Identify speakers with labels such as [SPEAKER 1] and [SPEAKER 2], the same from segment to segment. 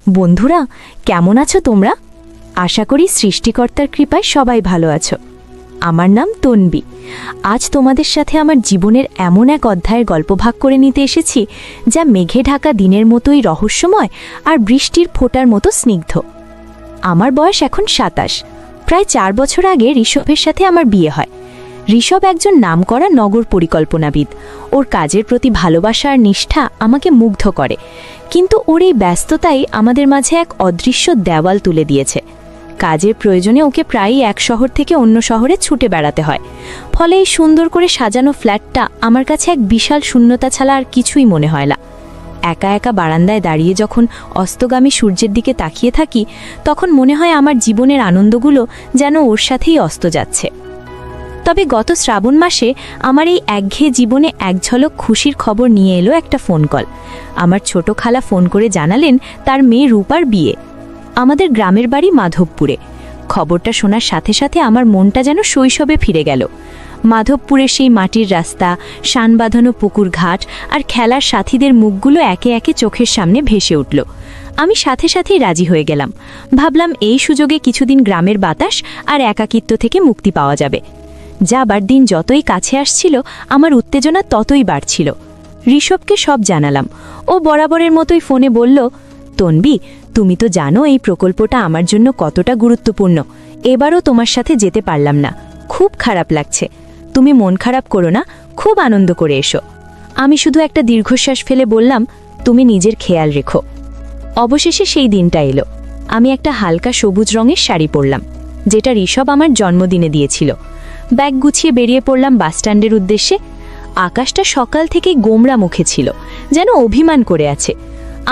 [SPEAKER 1] বন্ধুরা, কেমন আছো তোমরা? আশা করি সৃষ্টিকর্তার কৃপায় সবাই ভালো আছো। আমার নাম তন্বী। আজ তোমাদের সাথে আমার জীবনের এমন এক অধ্যায়ের গল্প ভাগ করে নিতে এসেছি, যা মেঘে ঢাকা দিনের মতোই রহস্যময় আর বৃষ্টির ফোঁটার মতো স্নিগ্ধ। আমার বয়স এখন ২৭। প্রায় ৪ বছর আগে ঋষভের সাথে আমার বিয়ে হয়। ঋষভ একজন নামকরা নগর পরিকল্পনাবিদ। ওর কাজের প্রতি ভালোবাসা আর নিষ্ঠা আমাকে মুগ্ধ করে, কিন্তু ওর এই ব্যস্ততাই আমাদের মাঝে এক অদৃশ্য দেওয়াল তুলে দিয়েছে। কাজের প্রয়োজনে ওকে প্রায়ই এক শহর থেকে অন্য শহরে ছুটে বেড়াতে হয়। ফলে এই সুন্দর করে সাজানো ফ্ল্যাটটা আমার কাছে এক বিশাল শূন্যতা ছাড়া আর কিছুই মনে হয় না। একা একা বারান্দায় দাঁড়িয়ে যখন অস্তগামী সূর্যের দিকে তাকিয়ে থাকি, তখন মনে হয় আমার জীবনের আনন্দগুলো যেন ওর সাথেই অস্ত যাচ্ছে। তবে গত শ্রাবণ মাসে আমার এই একঘেয়ে জীবনে এক ঝলক খুশির খবর নিয়ে এলো একটা ফোন কল। আমার ছোট খালা ফোন করে জানালেন তার মেয়ে রূপার বিয়ে। আমাদের গ্রামের বাড়ি মাধবপুরে। খবরটা শোনার সাথে সাথে আমার মনটা যেন শৈশবে ফিরে গেল। মাধবপুরের সেই মাটির রাস্তা, শান বাঁধানো পুকুর ঘাট আর খেলার সাথীদের মুখগুলো একে একে চোখের সামনে ভেসে উঠল। আমি সাথে সাথেই রাজি হয়ে গেলাম। ভাবলাম এই সুযোগে কিছুদিন গ্রামের বাতাস আর একাকিত্ব থেকে মুক্তি পাওয়া যাবে। যাবার দিন যতই কাছে আসছিল, আমার উত্তেজনা ততই বাড়ছিল। ঋষভকে সব জানালাম। ও বরাবরের মতোই ফোনে বলল, তন্বী, তুমি তো জানো এই প্রকল্পটা আমার জন্য কতটা গুরুত্বপূর্ণ। এবারও তোমার সাথে যেতে পারলাম না, খুব খারাপ লাগছে। তুমি মন খারাপ করো না, খুব আনন্দ করে এসো। আমি শুধু একটা দীর্ঘশ্বাস ফেলে বললাম, তুমি নিজের খেয়াল রেখো। অবশেষে সেই দিনটা এলো। আমি একটা হালকা সবুজ রঙের শাড়ি পরলাম, যেটা ঋষভ আমার জন্মদিনে দিয়েছিল। ব্যাগ গুছিয়ে বেরিয়ে পড়লাম বাসস্ট্যান্ডের উদ্দেশ্যে। আকাশটা সকাল থেকেই গোমড়া মুখে ছিল, যেন অভিমান করে আছে।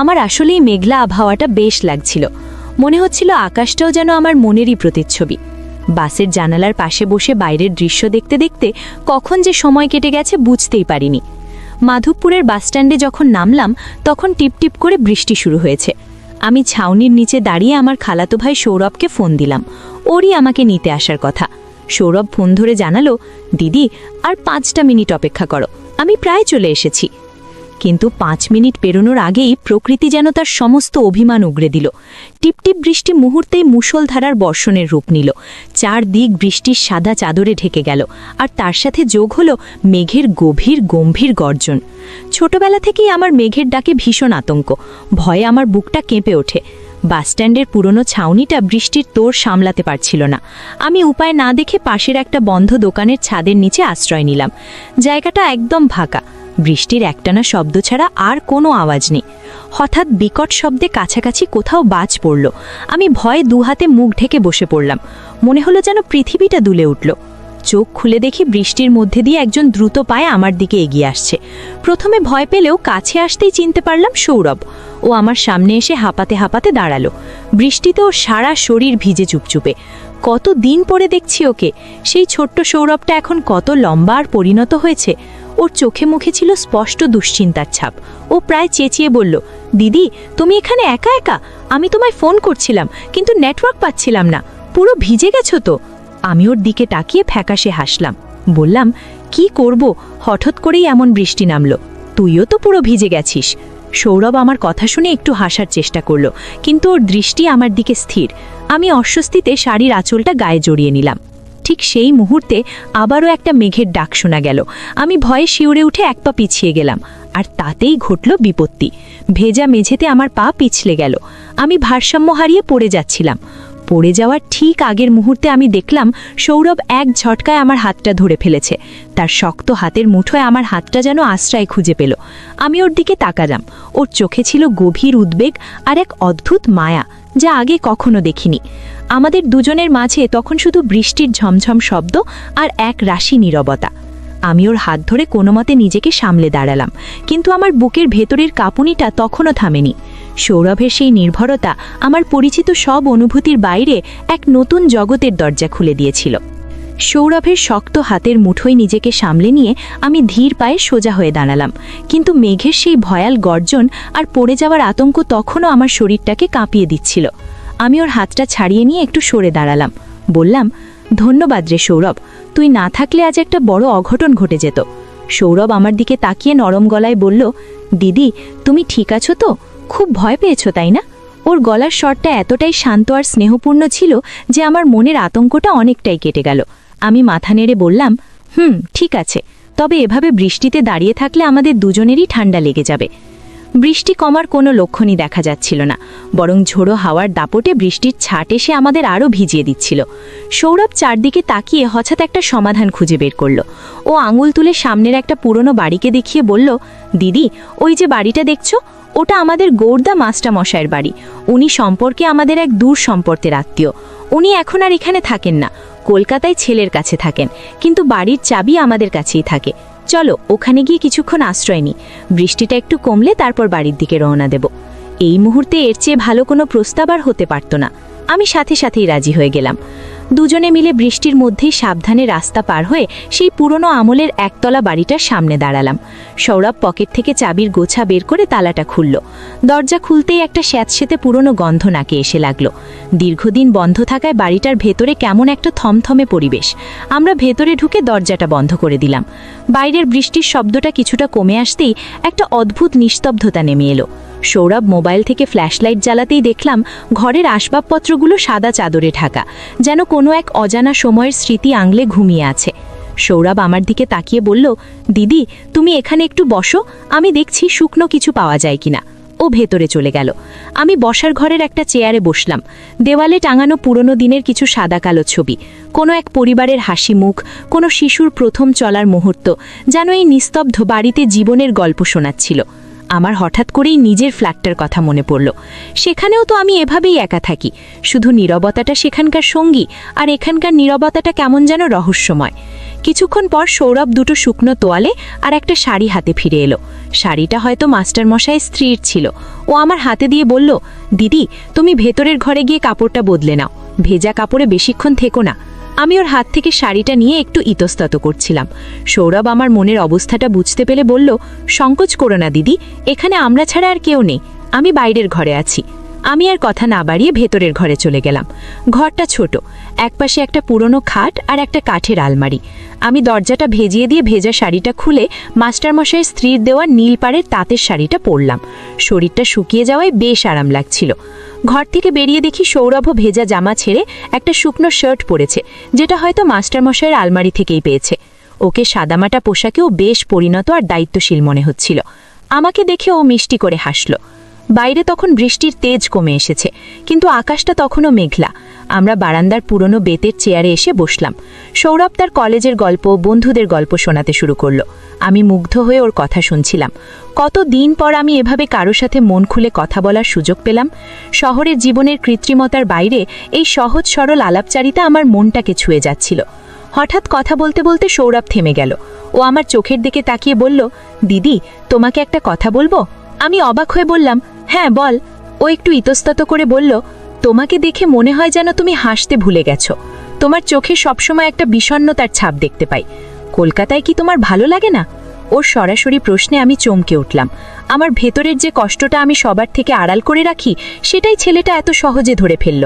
[SPEAKER 1] আমার আসলেই মেঘলা আবহাওয়াটা বেশ লাগছিল। মনে হচ্ছিল আকাশটাও যেন আমার মনেরই প্রতিচ্ছবি। বাসের জানালার পাশে বসে বাইরের দৃশ্য দেখতে দেখতে কখন যে সময় কেটে গেছে বুঝতেই পারিনি। মাধবপুরের বাসস্ট্যান্ডে যখন নামলাম, তখন টিপটিপ করে বৃষ্টি শুরু হয়েছে। আমি ছাউনির নিচে দাঁড়িয়ে আমার খালাতো ভাই সৌরভকে ফোন দিলাম। ওরই আমাকে নিতে আসার কথা। সৌরভ ফোন ধরে জানালো, দিদি, আর 5টা মিনিট অপেক্ষা করো, আমি প্রায় চলে এসেছি। কিন্তু 5 মিনিট পেরোনোর আগেই প্রকৃতি যেন তার সমস্ত অভিমান উগরে দিল। টিপটিপ বৃষ্টি মুহূর্তেই মুষলধারার বর্ষণের রূপ নিল। চারদিক বৃষ্টির সাদা চাদরে ঢেকে গেল, আর তার সাথে যোগ হলো মেঘের গভীর গম্ভীর গর্জন। ছোটবেলা থেকেই আমার মেঘের ডাকে ভীষণ আতঙ্ক। ভয়ে আমার বুকটা কেঁপে ওঠে। বাসস্ট্যান্ডের পুরনো ছাউনিটা বৃষ্টির তোড় সামলাতে পারছিল না। আমি উপায় না দেখে পাশের একটা বন্ধ দোকানের ছাদের নিচে আশ্রয় নিলাম। জায়গাটা একদম ফাঁকা। বৃষ্টির একটানা শব্দ ছাড়া আর কোনো আওয়াজ নেই। হঠাৎ বিকট শব্দে কাছাকাছি কোথাও বাজ পড়ল। আমি ভয়ে দুহাতে মুখ ঢেকে বসে পড়লাম। মনে হলো যেন পৃথিবীটা দুলে উঠল। চোখ খুলে দেখি বৃষ্টির মধ্যে দিয়ে একজন দ্রুত পায়ে আমার দিকে এগিয়ে আসছে। প্রথমে ভয় পেলেও কাছে আসতেই চিনতে পারলাম সৌরভ। ও আমার সামনে এসে হাঁপাতে হাঁপাতে দাঁড়ালো। বৃষ্টিতে ওর সারা শরীর ভিজে চুপচুপে। কত দিন পরে দেখছি ওকে। সেই ছোট্ট সৌরভটা এখন কত লম্বা আর পরিণত হয়েছে। ওর চোখে মুখে ছিল স্পষ্ট দুশ্চিন্তার ছাপ। ও প্রায় চেঁচিয়ে বলল, দিদি, তুমি এখানে একা একা? আমি তোমায় ফোন করছিলাম, কিন্তু নেটওয়ার্ক পাচ্ছিলাম না। পুরো ভিজে গেছো তো? আমি ওর দিকে তাকিয়ে ফ্যাকাশে হাসলাম। বললাম, কি করব, হঠাৎ করেই এমন বৃষ্টি নামলো। তুইও তো পুরো ভিজে গেছিস। সৌরভ আমার কথা শুনে একটু হাসার চেষ্টা করলো, কিন্তু ওর দৃষ্টি আমার দিকে স্থির। আমি অস্বস্তিতে শাড়ির আঁচলটা গায়ে জড়িয়ে নিলাম। ঠিক সেই মুহূর্তে আবারও একটা মেঘের ডাক শোনা গেল। আমি ভয়ে শিউরে উঠে এক পা পিছিয়ে গেলাম, আর তাতেই ঘটল বিপত্তি। ভেজা মেঝেতে আমার পা পিছলে গেল। আমি ভারসাম্য হারিয়ে পড়ে যাচ্ছিলাম। পড়ে যাওয়ার ঠিক আগের মুহূর্তে আমি দেখলাম সৌরভ এক ঝটকায় আমার হাতটা ধরে ফেলেছে। তার শক্ত হাতের মুঠোয় আমার হাতটা যেন আশ্রয় খুঁজে পেল। আমি ওর দিকে তাকালাম। ওর চোখে ছিল গভীর উদ্বেগ আর এক অদ্ভুত মায়া, যা আগে কখনো দেখিনি। আমাদের দুজনের মাঝে তখন শুধু বৃষ্টির ঝমঝম শব্দ আর এক রাশি নীরবতা। আমি ওর হাত ধরে কোনো মতে নিজেকে সামলে দাঁড়ালাম, কিন্তু আমার বুকের ভেতরের কাঁপুনিটা তখনও থামেনি। সৌরভের সেই নির্ভরতা আমার পরিচিত সব অনুভূতির বাইরে এক নতুন জগতের দরজা খুলে দিয়েছিল। সৌরভের শক্ত হাতের মুঠোয় নিজেকে সামলে নিয়ে আমি ধীর পায়ে সোজা হয়ে দাঁড়ালাম, কিন্তু মেঘের সেই ভয়াল গর্জন আর পড়ে যাওয়ার আতঙ্ক তখনও আমার শরীরটাকে কাঁপিয়ে দিচ্ছিল। আমি ওর হাতটা ছাড়িয়ে নিয়ে একটু সরে দাঁড়ালাম। বললাম, ধন্যবাদ রে সৌরভ, তুই না থাকলে আজ একটা বড় অঘটন ঘটে যেত। সৌরভ আমার দিকে তাকিয়ে নরম গলায় বলল, দিদি, তুমি ঠিক আছো তো? খুব ভয় পেয়েছো তাই না? ও ওর গলার স্বরটা এতটাই শান্ত আর স্নেহপূর্ণ ছিল যে আমার মনের আতঙ্কটা অনেকটাই কেটে গেল। আমি মাথা নেড়ে বললাম, ঠিক আছে, তবে এভাবে বৃষ্টিতে দাঁড়িয়ে থাকলে আমাদের দুজনেরই ঠান্ডা লেগে যাবে। বৃষ্টি কমার কোনো লক্ষণই দেখা যাচ্ছিল না, বরং ঝোড়ো হাওয়ার দাপটে বৃষ্টির ছাট এসে আমাদের আরও ভিজিয়ে দিচ্ছিল। সৌরভ চারদিকে তাকিয়ে হঠাৎ একটা সমাধান খুঁজে বের করল। ও আঙুল তুলে সামনের একটা পুরনো বাড়িকে দেখিয়ে বলল, দিদি, ওই যে বাড়িটা দেখছো, ওটা আমাদের গৌরদা মাস্টারমশাইয়ের বাড়ি। উনি সম্পর্কে আমাদের এক দূর সম্পর্কের আত্মীয়। উনি এখন আর এখানে থাকেন না, কলকাতায় ছেলের কাছে থাকেন, কিন্তু বাড়ির চাবি আমাদের কাছেই থাকে। চলো ওখানে গিয়ে কিছুক্ষণ আশ্রয় নিই, বৃষ্টিটা একটু কমলে তারপর বাড়ির দিকে রওনা দেব। এই মুহূর্তে এর চেয়ে ভালো কোনো প্রস্তাব আর হতে পারত না। আমি সাথে সাথেই রাজি হয়ে গেলাম। দুজনে মিলে বৃষ্টির মধ্যেই সাবধানে রাস্তা পার হয়ে সেই পুরনো আমলের একতলা বাড়িটার সামনে দাঁড়ালাম। সৌরভ পকেট থেকে চাবির গোছা বের করে তালাটা খুলল। দরজা খুলতেই একটা স্যাঁতসেঁতে পুরনো গন্ধ নাকে এসে লাগলো। দীর্ঘদিন বন্ধ থাকায় বাড়িটার ভেতরে কেমন একটা থমথমে পরিবেশ। আমরা ভেতরে ঢুকে দরজাটা বন্ধ করে দিলাম। বাইরের বৃষ্টির শব্দটা কিছুটা কমে আসতেই একটা অদ্ভুত নিস্তব্ধতা নেমে এলো। সৌরভ মোবাইল থেকে ফ্ল্যাশলাইট জ্বালাতেই দেখলাম ঘরের আসবাবপত্রগুলো সাদা চাদরে ঢাকা, যেন কোনো এক অজানা সময়ের স্মৃতি আংলে ঘুমিয়ে আছে। সৌরভ আমার দিকে তাকিয়ে বলল, দিদি, তুমি এখানে একটু বসো, আমি দেখছি শুকনো কিছু পাওয়া যায় কিনা। ও ভেতরে চলে গেল। আমি বসার ঘরের একটা চেয়ারে বসলাম। দেওয়ালে টাঙানো পুরনো দিনের কিছু সাদা কালো ছবি, কোনো এক পরিবারের হাসি মুখ, কোনো শিশুর প্রথম চলার মুহূর্ত, যেন এই নিস্তব্ধ বাড়িতে জীবনের গল্প শোনাচ্ছিল। আমার হঠাৎ করেই নিজের ফ্ল্যাটটার কথা মনে পড়ল। সেখানেও তো আমি এভাবেই একা থাকি, শুধু নীরবতাটা সেখানকার সঙ্গী, আর এখানকার নীরবতাটা কেমন যেন রহস্যময়। কিছুক্ষণ পর সৌরভ দুটো শুকনো তোয়ালে আর একটা শাড়ি হাতে ফিরে এলো। শাড়িটা হয়তো মাস্টারমশাইয়ের স্ত্রীর ছিল। ও আমার হাতে দিয়ে বলল, দিদি, তুমি ভেতরের ঘরে গিয়ে কাপড়টা বদলে নাও, ভেজা কাপড়ে বেশিক্ষণ থেকো না। আমি ওর হাত থেকে শাড়িটা নিয়ে একটু ইতস্তত করছিলাম। সৌরভ আমার মনের অবস্থাটা বুঝতে পেরে বলল, সংকোচ করো না দিদি, এখানে আমরা ছাড়া আর কেউ নেই, আমি বাইরের ঘরে আছি। আমি আর কথা না বাড়িয়ে ভেতরের ঘরে চলে গেলাম। ঘরটা ছোট, একপাশে একটা পুরনো খাট আর একটা কাঠের আলমারি। আমি দরজাটা ভেজিয়ে দিয়ে ভেজা শাড়িটা খুলে মাস্টারমশাইয়ের স্ত্রীর দেওয়া নীল পাড়ের তাঁতের শাড়িটা পরলাম। শরীরটা শুকিয়ে যাওয়ায় বেশ আরাম লাগছিল। ঘর থেকে বেরিয়ে দেখি সৌরভও ভেজা জামা ছেড়ে একটা শুকনো শার্ট পরেছে, যেটা হয়তো মাস্টারমশাইয়ের আলমারি থেকেই পেয়েছে। ওকে সাদামাটা পোশাকেও বেশ পরিণত আর দায়িত্বশীল মনে হচ্ছিল। আমাকে দেখে ও মিষ্টি করে হাসল। বাইরে তখন বৃষ্টির তেজ কমে এসেছে, কিন্তু আকাশটা তখনও মেঘলা। আমরা বারান্দার পুরনো বেতের চেয়ারে এসে বসলাম। সৌরভ তার কলেজের গল্প, বন্ধুদের গল্প শোনাতে শুরু করলো। আমি মুগ্ধ হয়ে ওর কথা শুনছিলাম। কত দিন পর আমি এভাবে কারো সাথে মন খুলে কথা বলার সুযোগ পেলাম। শহরের জীবনের কৃত্রিমতার বাইরে এই সহজ সরল আলাপচারিতা আমার মনটাকে ছুঁয়ে যাচ্ছিল। হঠাৎ কথা বলতে বলতে সৌরভ থেমে গেল। ও আমার চোখের দিকে তাকিয়ে বলল, দিদি, তোমাকে একটা কথা বলবো? আমি অবাক হয়ে বললাম, হ্যাঁ বল। ও একটু ইতস্তত করে বলল, তোমাকে দেখে মনে হয় যেন তুমি হাসতে ভুলে গেছো। তোমার চোখে সবসময় একটা বিষণ্ণতার ছাপ দেখতে পাই। কলকাতায় কি তোমার ভালো লাগে না? ওর সরাসরি প্রশ্নে আমি চমকে উঠলাম। আমার ভেতরের যে কষ্টটা আমি সবার থেকে আড়াল করে রাখি, সেটাই ছেলেটা এত সহজে ধরে ফেলল।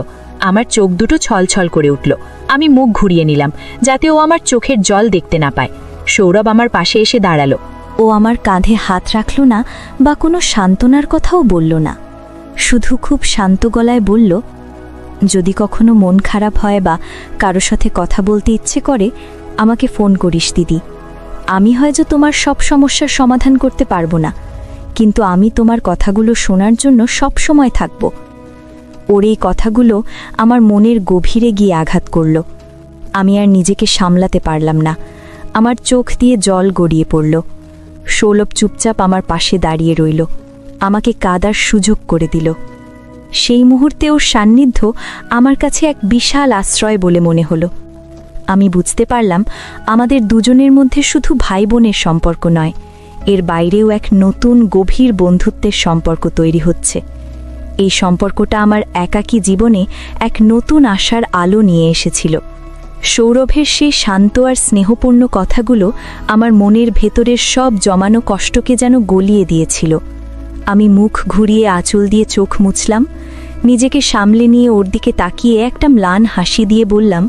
[SPEAKER 1] আমার চোখ দুটো ছলছল করে উঠল। আমি মুখ ঘুরিয়ে নিলাম, যাতে ও আমার চোখের জল দেখতে না পায়। সৌরভ আমার পাশে এসে দাঁড়ালো।
[SPEAKER 2] ও আমার কাঁধে হাত রাখল না বা কোনো সান্ত্বনার কথাও বলল না, শুধু খুব শান্ত গলায় বলল, যদি কখনো মন খারাপ হয় বা কারো সাথে কথা বলতে ইচ্ছে করে, আমাকে ফোন করিস দিদি। আমি হয়তো তোমার সব সমস্যার সমাধান করতে পারবো না, কিন্তু আমি তোমার কথাগুলো শোনার জন্য সব সময় থাকব। ওর এই কথাগুলো আমার মনের গভীরে গিয়ে আঘাত করল। আমি আর নিজেকে সামলাতে পারলাম না। আমার চোখ দিয়ে জল গড়িয়ে পড়ল। সৌরভ চুপচাপ আমার পাশে দাঁড়িয়ে রইল, আমাকে কাঁদার সুযোগ করে দিল। সেই মুহূর্তে ওর সান্নিধ্য আমার কাছে এক বিশাল আশ্রয় বলে মনে হলো। আমি বুঝতে পারলাম, আমাদের দুজনের মধ্যে শুধু ভাই বোনের সম্পর্ক নয়, এর বাইরেও এক নতুন গভীর বন্ধুত্বের সম্পর্ক তৈরি হচ্ছে। এই সম্পর্কটা আমার একাকী জীবনে এক নতুন আশার আলো নিয়ে এসেছিল। সৌরভের সেই শান্ত আর স্নেহপূর্ণ কথাগুলো আমার মনের ভেতরের সব জমানো কষ্টকে যেন গলিয়ে দিয়েছিল। আমি মুখ ঘুরিয়ে আঁচল দিয়ে চোখ মুছলাম, নিজেকে সামলে নিয়ে ওর দিকে তাকিয়ে একটা ম্লান হাসি দিয়ে বললাম,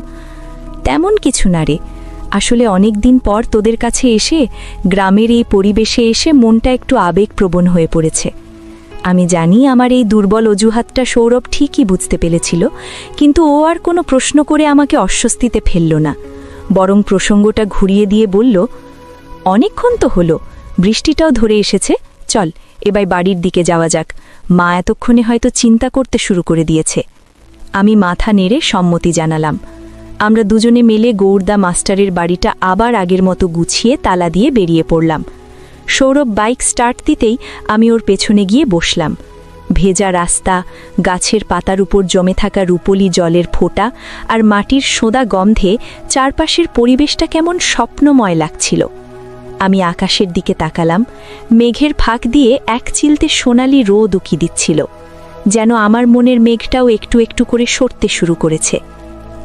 [SPEAKER 2] তেমন কিছু না রে, আসলে অনেক দিন পর তোদের কাছে এসে, গ্রামের এই পরিবেশে এসে মনটা একটু আবেগপ্রবণ হয়ে পড়েছে।
[SPEAKER 1] আমি জানি আমার এই দুর্বল অজুহাতটা সৌরভ ঠিকই বুঝতে পেরেছিল, কিন্তু ও আর কোনো প্রশ্ন করে আমাকে অস্বস্তিতে ফেলল না, বরং প্রসঙ্গটা ঘুরিয়ে দিয়ে বলল, অনেকক্ষণ তো হলো, বৃষ্টিটাও ধরে এসেছে, চল এবার বাড়ির দিকে যাওয়া যাক, মা এতক্ষণে হয়তো চিন্তা করতে শুরু করে দিয়েছে। আমি মাথা নেড়ে সম্মতি জানালাম। আমরা দুজনে মিলে গৌরদা মাস্টারের বাড়িটা আবার আগের মতো গুছিয়ে তালা দিয়ে বেরিয়ে পড়লাম। সৌরভ বাইক স্টার্ট দিতেই আমি ওর পেছনে গিয়ে বসলাম। ভেজা রাস্তা, গাছের পাতার উপর জমে থাকা রূপলি জলের ফোঁটা আর মাটির সোঁদা গন্ধে চারপাশের পরিবেশটা কেমন স্বপ্নময় লাগছিল। আমি আকাশের দিকে তাকালাম। মেঘের ফাঁক দিয়ে এক চিলতে সোনালি রোদ উকি দিচ্ছিল, যেন আমার মনের মেঘটাও একটু একটু করে সরতে শুরু করেছে।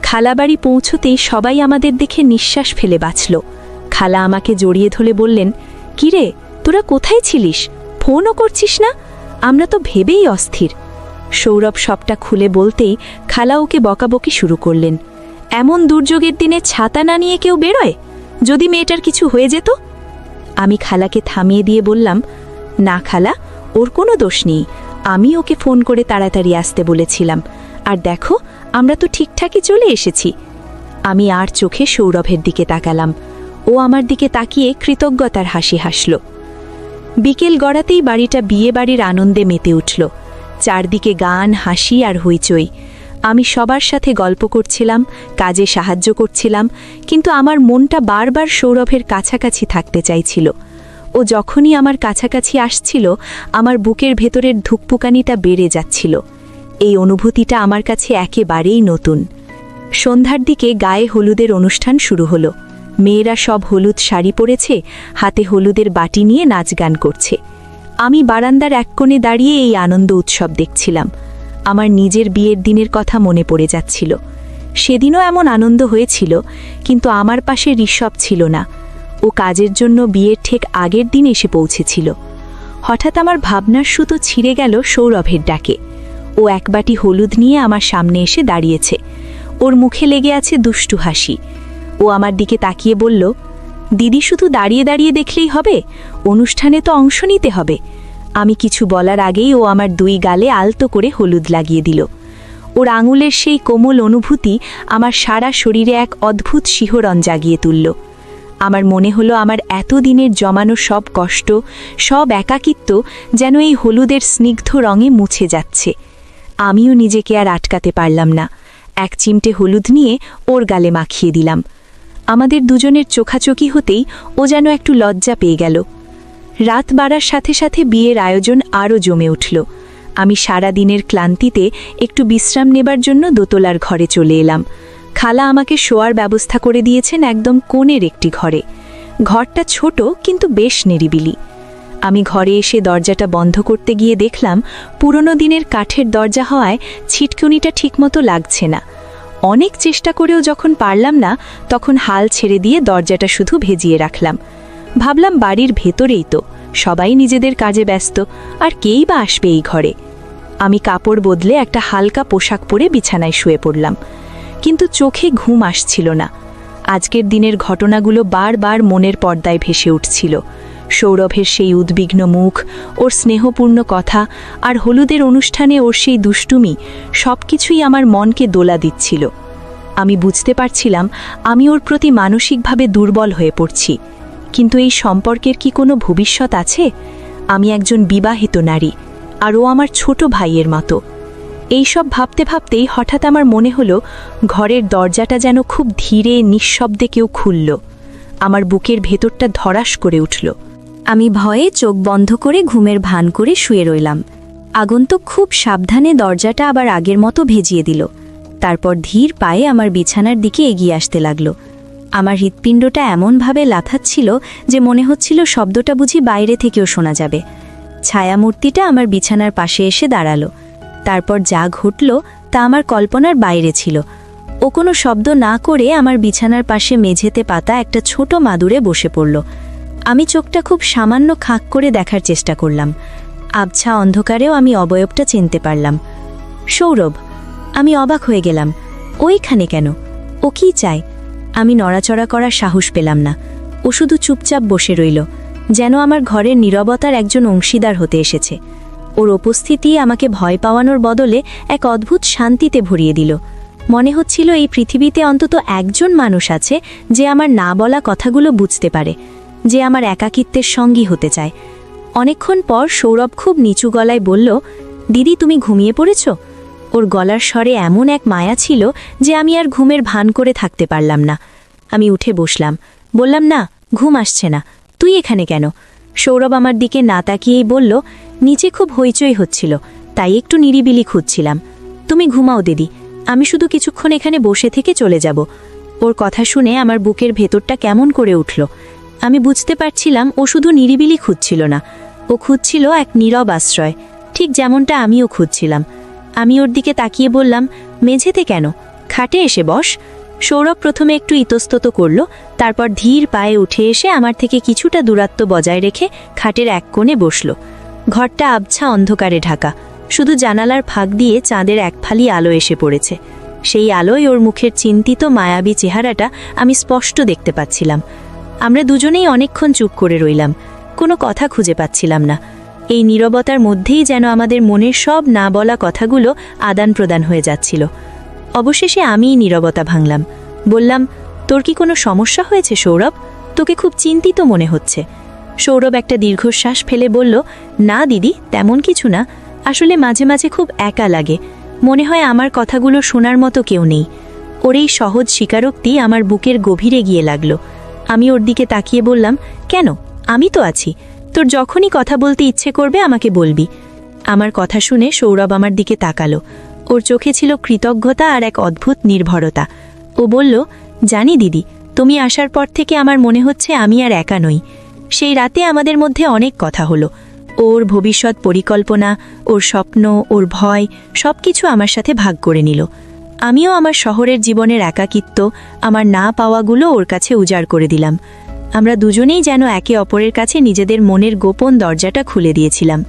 [SPEAKER 1] খালাবাড়ি পৌঁছতেই সবাই আমাদের দেখে নিঃশ্বাস ফেলে বাঁচল। খালা আমাকে জড়িয়ে ধরে বললেন, কিরে, তোরা কোথায় ছিলিস? ফোনও করছিস না? আমরা তো ভেবেই অস্থির। সৌরভ সবটা খুলে বলতেই খালা ওকে বকাবকি শুরু করলেন। এমন দুর্যোগের দিনে ছাতা না নিয়ে কেউ বেরোয়? যদি মেয়েটার কিছু হয়ে যেত? আমি খালাকে থামিয়ে দিয়ে বললাম, না খালা, ওর কোনো দোষ নেই, আমি ওকে ফোন করে তাড়াতাড়ি আসতে বলেছিলাম, আর দেখো আমরা তো ঠিকঠাকই চলে এসেছি। আমি আর চোখে সৌরভের দিকে তাকালাম। ও আমার দিকে তাকিয়ে কৃতজ্ঞতার হাসি হাসল। বিকেল গড়াতেই বাড়িটা বিয়ে বাড়ির আনন্দে মেতে উঠল। চারদিকে গান, হাসি আর হইচই। আমি সবার সাথে গল্প করছিলাম, কাজে সাহায্য করছিলাম, কিন্তু আমার মনটা বারবার সৌরভের কাছাকাছি থাকতে চাইছিল। ও যখনই আমার কাছাকাছি আসছিল, আমার বুকের ভেতরের ধুকপুকানিটা বেড়ে যাচ্ছিল। এই অনুভূতিটা আমার কাছে একেবারেই নতুন। সন্ধ্যার দিকে গায়ে হলুদের অনুষ্ঠান শুরু হলো। মেয়েরা সব হলুদ শাড়ি পরেছে, হাতে হলুদের বাটি নিয়ে নাচ গান করছে। আমি বারান্দার এক কোণে দাঁড়িয়ে এই আনন্দ উৎসব দেখছিলাম। আমার নিজের বিয়ের দিনের কথা মনে পড়ে যাচ্ছিল। সেদিনও এমন আনন্দ হয়েছিল, কিন্তু আমার পাশে ঋষভ ছিল না। ও কাজের জন্য বিয়ের ঠিক আগের দিন এসে পৌঁছেছিল। হঠাৎ আমার ভাবনার সুতো ছিঁড়ে গেল সৌরভের ডাকে। ও এক বাটি হলুদ নিয়ে আমার সামনে এসে দাঁড়িয়েছে। ওর মুখে লেগে আছে দুষ্টু হাসি। ও আমার দিকে তাকিয়ে বলল, দিদি, শুধু দাঁড়িয়ে দাঁড়িয়ে দেখলেই হবে? অনুষ্ঠানে তো অংশ নিতে হবে। আমি কিছু বলার আগেই ও আমার দুই গালে আলতো করে হলুদ লাগিয়ে দিল। ওর আঙুলের সেই কোমল অনুভূতি আমার সারা শরীরে এক অদ্ভুত শিহরণ জাগিয়ে তুলল। আমার মনে হলো আমার এতদিনের জমানো সব কষ্ট, সব একাকিত্ব যেন এই হলুদের স্নিগ্ধ রঙে মুছে যাচ্ছে। আমিও নিজেকে আর আটকাতে পারলাম না। এক চিমটে হলুদ নিয়ে ওর গালে মাখিয়ে দিলাম। আমাদের দুজনের চোখাচোখি হতেই ও যেন একটু লজ্জা পেয়ে গেল। রাত বাড়ার সাথে সাথে বিয়ের আয়োজন আরও জমে উঠল। আমি সারা দিনের ক্লান্তিতে একটু বিশ্রাম নেবার জন্য দোতলার ঘরে চলে এলাম। খালা আমাকে শোয়ার ব্যবস্থা করে দিয়েছেন একদম কোণের একটি ঘরে। ঘরটা ছোট, কিন্তু বেশ নিরিবিলি। আমি ঘরে এসে দরজাটা বন্ধ করতে গিয়ে দেখলাম পুরনো দিনের কাঠের দরজা হওয়ায় ছিটকুনিটা ঠিকমতো লাগছে না। অনেক চেষ্টা করেও যখন পারলাম না, তখন হাল ছেড়ে দিয়ে দরজাটা শুধু ভেজিয়ে রাখলাম। ভাবলাম বাড়ির ভেতরেই তো, সবাই নিজেদের কাজে ব্যস্ত, আর কেই বা আসবে এই ঘরে। আমি কাপড় বদলে একটা হালকা পোশাক পরে বিছানায় শুয়ে পড়লাম, কিন্তু চোখে ঘুম আসছিল না। আজকের দিনের ঘটনাগুলো বারবার মনের পর্দায় ভেসে উঠছিল। সৌরভের সেই উদ্বিগ্ন মুখ, ওর স্নেহপূর্ণ কথা, আর হলুদের অনুষ্ঠানে ওর সেই দুষ্টুমি, সবকিছুই আমার মনকে দোলা দিচ্ছিল। আমি বুঝতে পারছিলাম আমি ওর প্রতি মানসিকভাবে দুর্বল হয়ে পড়ছি। কিন্তু এই সম্পর্কের কি কোনো ভবিষ্যৎ আছে? আমি একজন বিবাহিত নারী, আর ও আমার ছোট ভাইয়ের মতো। এইসব ভাবতে ভাবতেই হঠাৎ আমার মনে হলো ঘরের দরজাটা যেন খুব ধীরে নিঃশব্দে কেউ খুলল। আমার বুকের ভেতরটা ধড়াস করে উঠল।
[SPEAKER 2] আমি ভয়ে চোখ বন্ধ করে ঘুমের ভান করে শুয়ে রইলাম। আগন্তুক খুব সাবধানে দরজাটা আবার আগের মতো ভেজিয়ে দিল। তারপর ধীর পায়ে আমার বিছানার দিকে এগিয়ে আসতে লাগল। আমার হৃৎপিণ্ডটা এমনভাবে লাফাচ্ছিল যে মনে হচ্ছিল শব্দটা বুঝি বাইরে থেকেও শোনা যাবে। ছায়ামূর্তিটা আমার বিছানার পাশে এসে দাঁড়ালো। তারপর যা ঘটল তা আমার কল্পনার বাইরে ছিল। ও কোনো শব্দ না করে আমার বিছানার পাশে মেঝেতে পাতা একটা ছোট মাদুরে বসে পড়ল। আমি চোখটা খুব সামান্য খাঁক করে দেখার চেষ্টা করলাম। আবছা অন্ধকারেও আমি অবয়বটা চিনতে পারলাম। সৌরভ! আমি অবাক হয়ে গেলাম। ওইখানে কেন? ও কি চায়? আমি নড়াচড়া করার সাহস পেলাম না। ও শুধু চুপচাপ বসে রইল, যেন আমার ঘরের নীরবতার একজন অংশীদার হতে এসেছে।
[SPEAKER 1] ওর উপস্থিতি আমাকে ভয় পাওয়ানোর বদলে এক অদ্ভুত শান্তিতে ভরিয়ে দিল। মনে হচ্ছিল এই পৃথিবীতে অন্তত একজন মানুষ আছে যে আমার না বলা কথাগুলো বুঝতে পারে, যে আমার একাকিত্বের সঙ্গী হতে চায়। অনেকক্ষণ পর সৌরভ খুব নিচু গলায় বলল, দিদি তুমি ঘুমিয়ে পড়েছ? ওর গলার স্বরে এমন এক মায়া ছিল যে আমি আর ঘুমের ভান করে থাকতে পারলাম না। আমি উঠে বসলাম, বললাম, না, ঘুম আসছে না, তুই এখানে কেন? সৌরভ আমার দিকে না তাকিয়েই বলল, নিচে খুব হইচই হচ্ছিল, তাই একটু নিরিবিলি খুঁজছিলাম। তুমি ঘুমাও দিদি, আমি শুধু কিছুক্ষণ এখানে বসে থেকে চলে যাব। ওর কথা শুনে আমার বুকের ভেতরটা কেমন করে উঠল। আমি বুঝতে পারছিলাম ও শুধু নিরিবিলি খুঁজছিল না, ও খুঁজছিল এক নীরব আশ্রয়, ঠিক যেমনটা আমিও খুঁজছিলাম। আমি ওর দিকে তাকিয়ে বললাম, মেঝেতে কেন? খাটে এসে বস। সৌরভ প্রথমে একটু ইতস্তত করল, তারপর ধীর পায়ে উঠে এসে আমার থেকে কিছুটা দূরত্ব বজায় রেখে খাটের এক কোণে বসল। ঘরটা আবছা অন্ধকারে ঢাকা, শুধু জানালার ফাঁক দিয়ে চাঁদের এক ফালি আলো এসে পড়েছে। সেই আলোয় ওর মুখের চিন্তিত মায়াবী চেহারাটা আমি স্পষ্ট দেখতে পাচ্ছিলাম। আমরা দুজনেই অনেকক্ষণ চুপ করে রইলাম, কোনো কথা খুঁজে পাচ্ছিলাম না। এই নীরবতার মধ্যেই যেন আমাদের মনের সব না বলা কথাগুলো আদান প্রদান হয়ে যাচ্ছিল। অবশেষে আমিই নীরবতা ভাঙলাম, বললাম, তোর কি কোনো সমস্যা হয়েছে সৌরভ? তোকে খুব চিন্তিত মনে হচ্ছে। সৌরভ একটা দীর্ঘশ্বাস ফেলে বলল, না দিদি, তেমন কিছু না, আসলে মাঝে মাঝে খুব একা লাগে, মনে হয় আমার কথাগুলো শোনার মতো কেউ নেই। ওর এই সহজ স্বীকারোক্তি আমার বুকের গভীরে গিয়ে লাগলো। আমি ওর দিকে তাকিয়ে বললাম, কেন, আমি তো আছি, তোর যখনই কথা বলতে ইচ্ছে করবে আমাকে বলবি। আমার কথা শুনে সৌরভ আমার দিকে তাকালো। ওর চোখে ছিল কৃতজ্ঞতা আর এক অদ্ভুত নির্ভরতা। ও বলল, জানি দিদি, তুমি আসার পর থেকে আমার মনে হচ্ছে আমি আর একা নই। সেই রাতে আমাদের মধ্যে অনেক কথা হলো। ওর ভবিষ্যৎ পরিকল্পনা, ওর স্বপ্ন, ওর ভয়, সব কিছু আমার সাথে ভাগ করে নিল। আমিও আমার শহরের জীবনের একাকিত্ব, আমার না পাওয়াগুলো ওর কাছে উজাড় করে দিলাম। আমরা দুজনেই যেন একে অপরের কাছে নিজেদের মনের গোপন দরজাটা খুলে দিয়েছিলাম।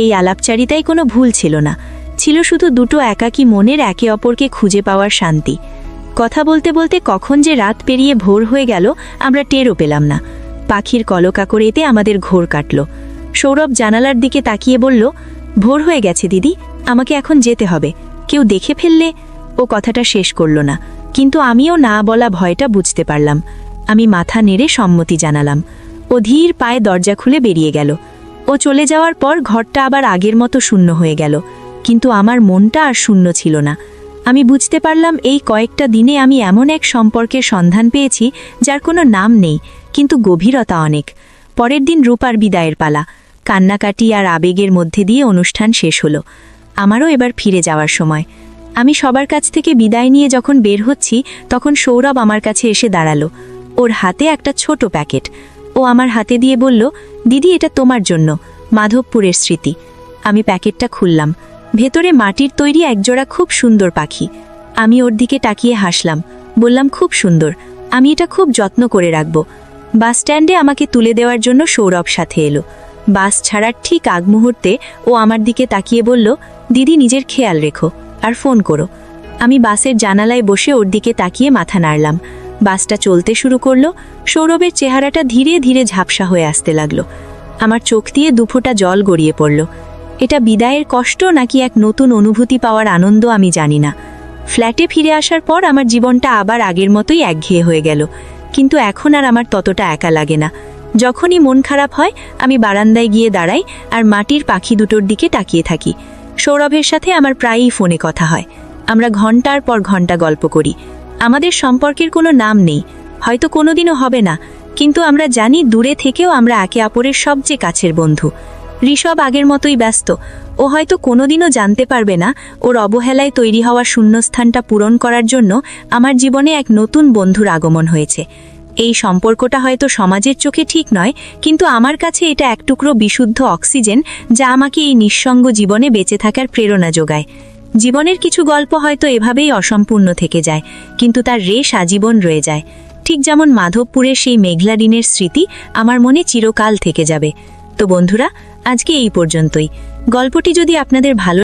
[SPEAKER 1] এই আলাপচারিতায় কোনো ভুল ছিল না, ছিল শুধু দুটো একাকী মনের একে অপরকে খুঁজে পাওয়ার শান্তি। কথা বলতে বলতে কখন যে রাত পেরিয়ে ভোর হয়ে গেল আমরা টেরও পেলাম না। পাখির কলকাকড়িতে আমাদের ঘোর কাটল। সৌরভ জানালার দিকে তাকিয়ে বলল, ভোর হয়ে গেছে দিদি, আমাকে এখন যেতে হবে, কেউ দেখে ফেললে। ও কথাটা শেষ করল না, কিন্তু আমিও না বলা ভয়টা বুঝতে পারলাম। আমি মাথা নেড়ে সম্মতি জানালাম। ও ধীর পায়ে দরজা খুলে বেরিয়ে গেল। ও চলে যাওয়ার পর ঘরটা আবার আগের মতো শূন্য হয়ে গেল, কিন্তু আমার মনটা আর শূন্য ছিল না। আমি বুঝতে পারলাম এই কয়েকটা দিনে আমি এমন এক সম্পর্কের সন্ধান পেয়েছি যার কোনো নাম নেই, কিন্তু গভীরতা অনেক। পরের দিন রূপার বিদায়ের পালা। কান্নাকাটি আর আবেগের মধ্যে দিয়ে অনুষ্ঠান শেষ হলো। আমারও এবার ফিরে যাওয়ার সময়। আমি সবার কাছ থেকে বিদায় নিয়ে যখন বের হচ্ছি তখন সৌরভ আমার কাছে এসে দাঁড়ালো। ওর হাতে একটা ছোট প্যাকেট। ও আমার হাতে দিয়ে বলল, দিদি, এটা তোমার জন্য, মাধবপুরের স্মৃতি। আমি প্যাকেটটা খুললাম। ভেতরে মাটির তৈরি একজোড়া খুব সুন্দর পাখি। আমি ওর দিকে তাকিয়ে হাসলাম, বললাম, খুব সুন্দর, আমি এটা খুব যত্ন করে রাখব। বাস স্ট্যান্ডে আমাকে তুলে দেওয়ার জন্য সৌরভ সাথে এলো। বাস ছাড়ার ঠিক আগ মুহূর্তে ও আমার দিকে তাকিয়ে বলল, দিদি, নিজের খেয়াল রেখো আর ফোন করো। আমি বাসের জানালায় বসে ওর দিকে তাকিয়ে মাথা নাড়লাম। বাসটা চলতে শুরু করলো। সৌরভের চেহারাটা ধীরে ধীরে ঝাপসা হয়ে আসতে লাগলো। আমার চোখ দিয়ে দুফোঁটা জল গড়িয়ে পড়ল। এটা বিদায়ের কষ্ট নাকি এক নতুন অনুভূতি পাওয়ার আনন্দ আমি জানি না। ফ্ল্যাটে ফিরে আসার পর আমার জীবনটা আবার আগের মতোই একঘেয়ে হয়ে গেল, কিন্তু এখন আর আমার ততটা একা লাগে না। যখনই মন খারাপ হয় আমি বারান্দায় গিয়ে দাঁড়াই আর মাটির পাখি দুটোর দিকে তাকিয়ে থাকি। সৌরভের সাথে আমার প্রায়ই ফোনে কথা হয়। আমরা ঘন্টার পর ঘন্টা গল্প করি। আমাদের সম্পর্কের কোনো নাম নেই, হয়তো কোনোদিনও হবে না, কিন্তু আমরা জানি দূরে থেকেও আমরা একে অপরের সবচেয়ে কাছের বন্ধু। ঋষভ আগের মতোই ব্যস্ত। ও হয়তো কোনোদিনও জানতে পারবে না ওর অবহেলায় তৈরি হওয়া শূন্যস্থানটা পূরণ করার জন্য আমার জীবনে এক নতুন বন্ধুর আগমন হয়েছে। এই সম্পর্কটা হয়তো সমাজের চোখে ঠিক নয়, কিন্তু আমার কাছে এটা এক টুকরো বিশুদ্ধ অক্সিজেন যা আমাকে এই নিঃসঙ্গ জীবনে বেঁচে থাকার প্রেরণা যোগায়। জীবনের কিছু গল্প হয়তো এভাবেই অসম্পূর্ণ থেকে যায়, কিন্তু তার রেশ আজীবন রয়ে যায়। ঠিক যেমন মাধবপুরের সেই মেঘলা দিনের স্মৃতি আমার মনে চিরকাল থেকে যাবে। তো বন্ধুরা, আজকে এই পর্যন্তই। গল্পটি যদি আপনাদের ভালো